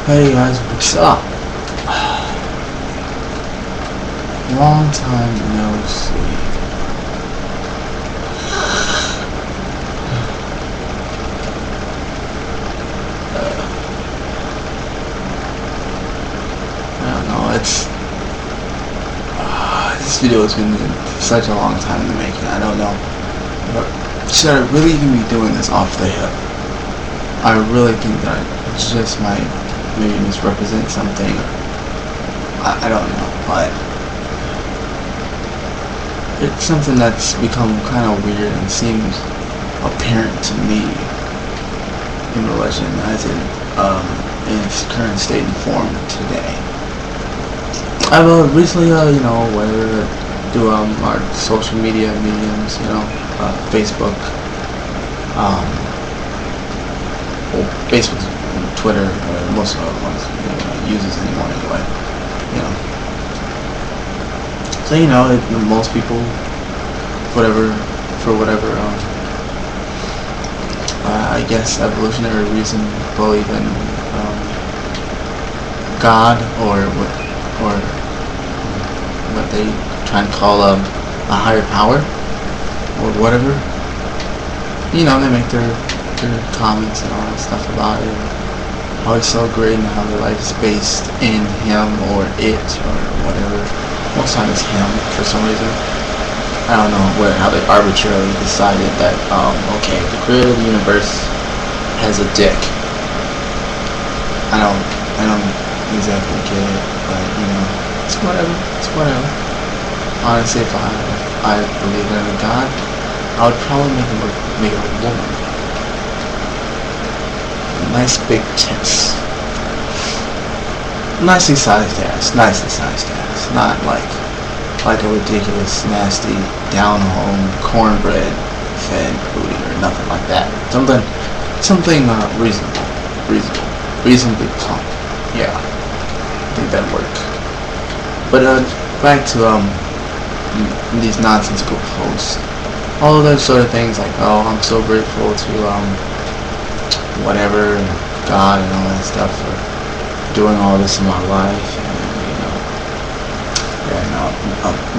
Hey guys, what's up? Long time no see. I don't know, this video has been such a long time in the making. I don't know. But should I really even be doing this off the hip? I really think that I just might maybe misrepresent something. I don't know, but it's something that's become kind of weird and seems apparent to me in religion as in its current state and form today. I've recently, whether do our social media mediums, Facebook, Facebook, Twitter, most of the ones uses anymore anyway. So most people, for whatever, I guess evolutionary reason, believe in God or what they try and call a higher power or whatever. They make their comments and all that stuff about it, how it's so great and how their life is based in him or it or whatever. Most time it's him for some reason. I don't know how they arbitrarily decided that okay, the creator of the universe has a dick. I don't exactly get it, but it's whatever. Honestly, if I believed in a God, I would probably make a woman. Nice big tits. Nicely sized ass. Not like a ridiculous, nasty, down-home, cornbread fed booty or nothing like that. Something reasonably plump. Yeah, I think that'd work. But back to these nonsensical posts. All of those sort of things like, oh, I'm so grateful to whatever, God and all that stuff for doing all this in my life, and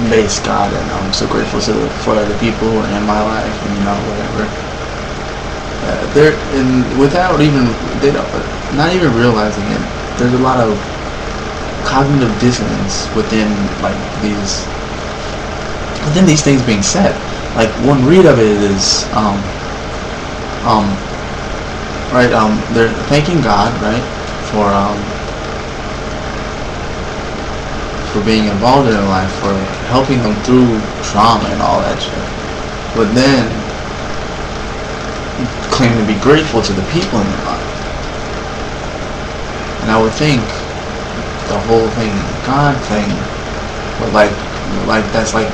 base God, and I'm so grateful for the people who are in my life, and whatever. Not even realizing it, there's a lot of cognitive dissonance within these things being said. Like one read of it is they're thanking God, right, for being involved in their life, for helping them through trauma and all that shit. But then claim to be grateful to the people in their life. And I would think the whole thing, the God thing, but that's like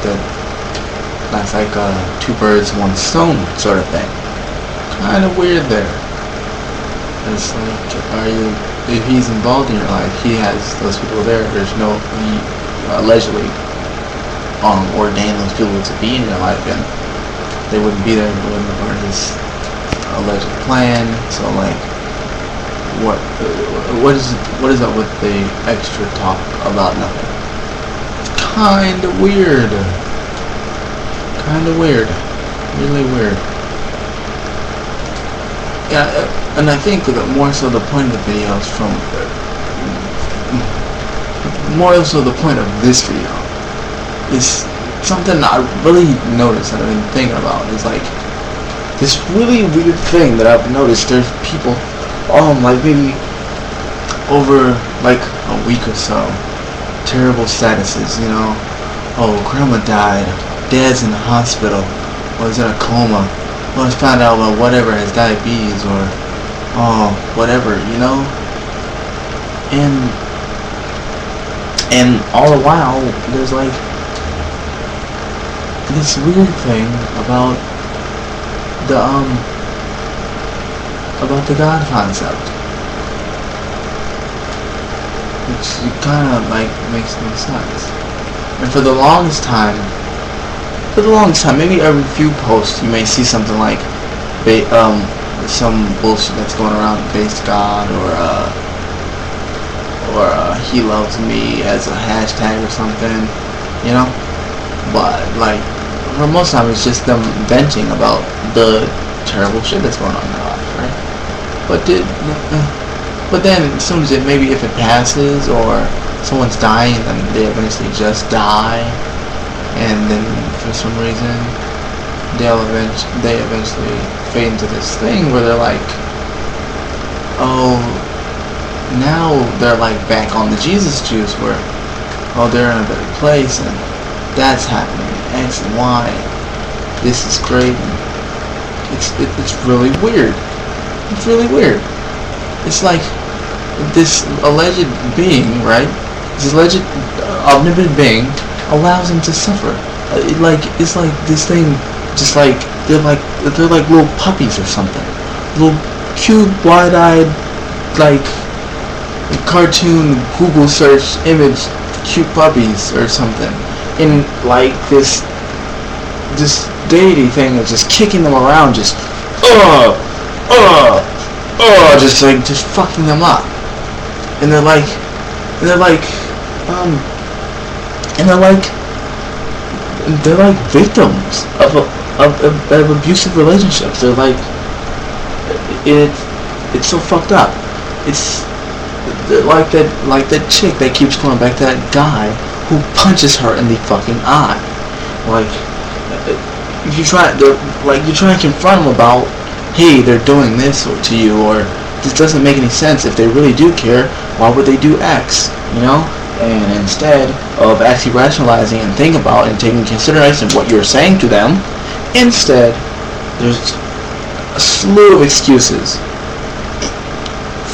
two birds, one stone sort of thing. Kind of weird there. It's like, if he's involved in your life, he has those people there. He allegedly ordained those people to be in your life, and they wouldn't be there if it wasn't part of his alleged plan. So what is up with the extra talk about nothing? Kind of weird. Really weird. Yeah, and I think that more so the point of the video is more so the point of this video is something I really noticed that I've been thinking about. Is like this really weird thing that I've noticed. There's people, maybe over a week or so, terrible statuses. Oh, grandma died. Dad's in the hospital. Was in a coma. Well, I found out about whatever has diabetes or whatever, and all the while there's this weird thing about the God concept, which kind of makes no sense. And for the longest time, maybe every few posts you may see something like some bullshit that's going around based God or or he loves me as a hashtag or something, you know. But like for most time, it's just them venting about the terrible shit that's going on in their life, right? But then as soon as maybe if it passes or someone's dying, then they eventually just die, and then for some reason they eventually fade into this thing where they're like, oh, now they're like back on the Jesus juice, where oh, they're in a better place and that's happening, X and Y, this is great. It's really weird. It's really weird. It's like this alleged being, right? This alleged omnipotent being allows him to suffer. It's like this thing, just like they're like little puppies or something, little cute, wide-eyed, like cartoon Google search image cute puppies or something, in like this deity thing that's just kicking them around, just just fucking them up, and they're like victims of abusive relationships. They're like, it's so fucked up. It's like that chick that keeps going back to that guy who punches her in the fucking eye. Like, you try and confront them about, hey, they're doing this to you, or this doesn't make any sense. If they really do care, why would they do X? You know? And instead of actually rationalizing and thinking about and taking into consideration what you're saying to them, instead there's a slew of excuses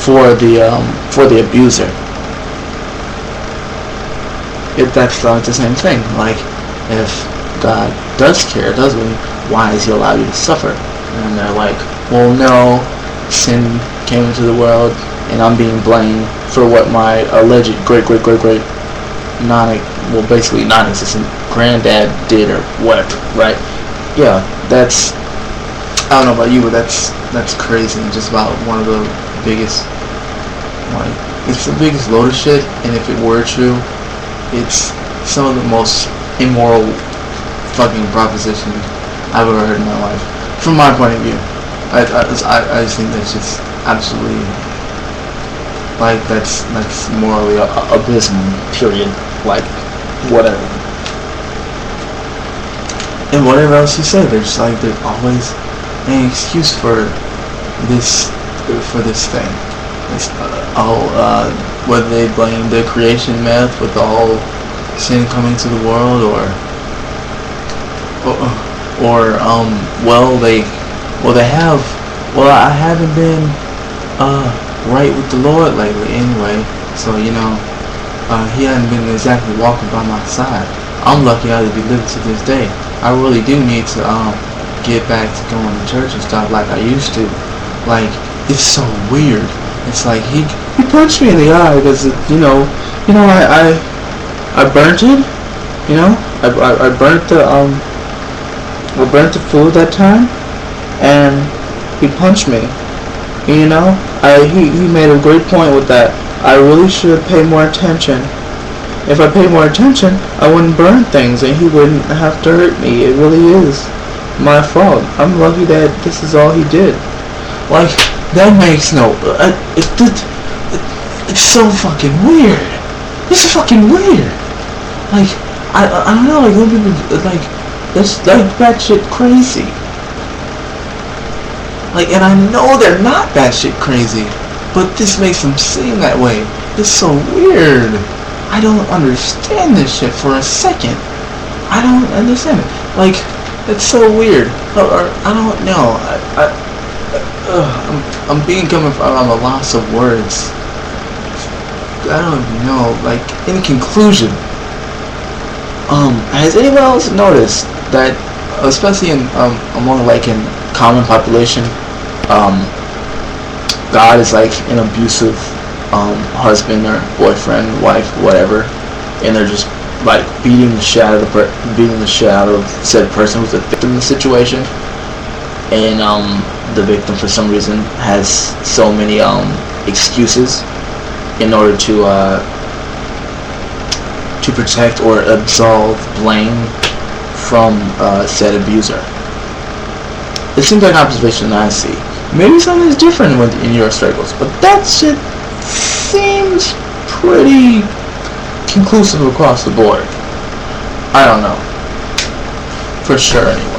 for the abuser. That's the same thing. Like, if God does care, doesn't he? Why does he allow you to suffer? And they're like, well, no, sin came into the world, and I'm being blamed for what my alleged basically non-existent granddad did or whatever, right? Yeah, that's, I don't know about you, but that's crazy, and just about one of the biggest, like, it's the biggest load of shit, and if it were true, it's some of the most immoral fucking propositions I've ever heard in my life, from my point of view. I just think that's just absolutely, like, that's morally abysmal, period. Like, whatever. And whatever else you say, there's always an excuse for this thing. It's, whether they blame the creation myth with the whole sin coming to the world, I haven't been right with the Lord lately anyway, so you know, he hasn't been exactly walking by my side. I'm lucky I to be living to this day. I really do need to get back to going to church and stuff like I used to. Like, it's so weird. It's like he punched me in the eye because I burnt it. You know, I burnt the food that time, and he punched me. You know, he made a great point with that. I really should pay more attention. If I paid more attention, I wouldn't burn things, and he wouldn't have to hurt me. It really is my fault. I'm lucky that this is all he did. Like, that makes no. It's so fucking weird. It's fucking weird. Like, I don't know. Like, when people that's like batshit crazy. Like, and I know they're not batshit crazy, but this makes them seem that way. It's so weird. I don't understand this shit for a second. I don't understand it. Like, it's so weird. Or I don't know. I'm a loss of words. I don't know. Like, in conclusion, has anyone else noticed that, especially among like in common population, God is like an abusive husband or boyfriend, wife, whatever, and they're just like beating the shit out of said person who's a victim in the situation, and the victim for some reason has so many excuses in order to protect or absolve blame from said abuser. It seems like an observation I see. Maybe something's different in your circles, but that shit seems pretty conclusive across the board. I don't know. For sure, anyway.